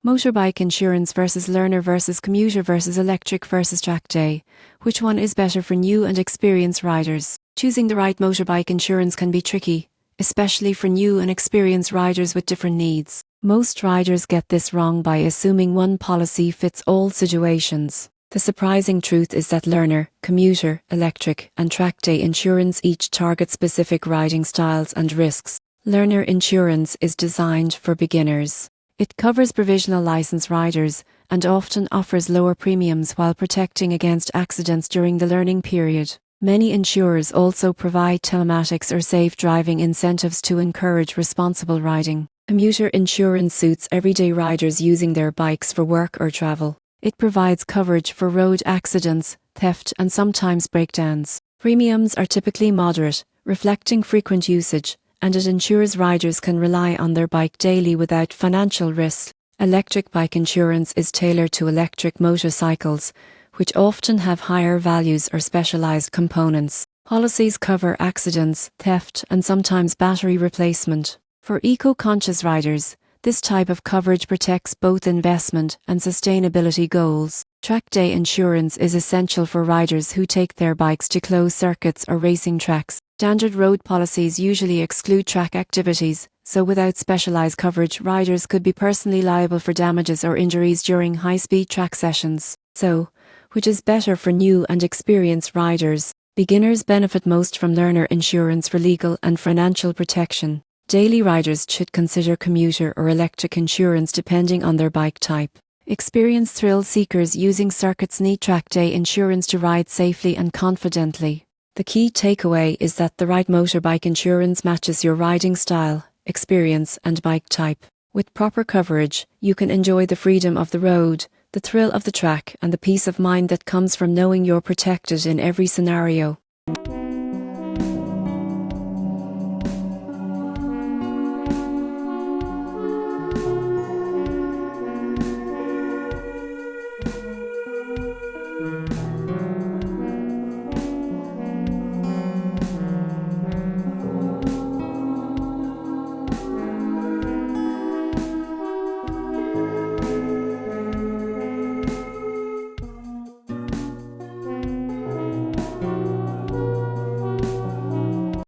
Motorbike insurance versus learner versus commuter versus electric versus track day. Which one is better for new and experienced riders? Choosing the right motorbike insurance can be tricky, especially for new and experienced riders with different needs. Most riders get this wrong by assuming one policy fits all situations. The surprising truth is that learner, commuter, electric, and track day insurance each target specific riding styles and risks. Learner insurance is designed for beginners. It covers provisional license riders and often offers lower premiums while protecting against accidents during the learning period. Many insurers also provide telematics or safe driving incentives to encourage responsible riding. Commuter insurance suits everyday riders using their bikes for work or travel. It provides coverage for road accidents, theft, and sometimes breakdowns. Premiums are typically moderate, reflecting frequent usage, and it ensures riders can rely on their bike daily without financial risk. Electric bike insurance is tailored to electric motorcycles, which often have higher values or specialized components. Policies cover accidents, theft, and sometimes battery replacement. For eco-conscious riders, this type of coverage protects both investment and sustainability goals. Track day insurance is essential for riders who take their bikes to closed circuits or racing tracks. Standard road policies usually exclude track activities, so without specialized coverage, riders could be personally liable for damages or injuries during high-speed track sessions. So, which is better for new and experienced riders? Beginners benefit most from learner insurance for legal and financial protection. Daily riders should consider commuter or electric insurance depending on their bike type. Experienced thrill seekers using circuits need track day insurance to ride safely and confidently. The key takeaway is that the right motorbike insurance matches your riding style, experience, and bike type. With proper coverage, you can enjoy the freedom of the road, the thrill of the track, and the peace of mind that comes from knowing you're protected in every scenario.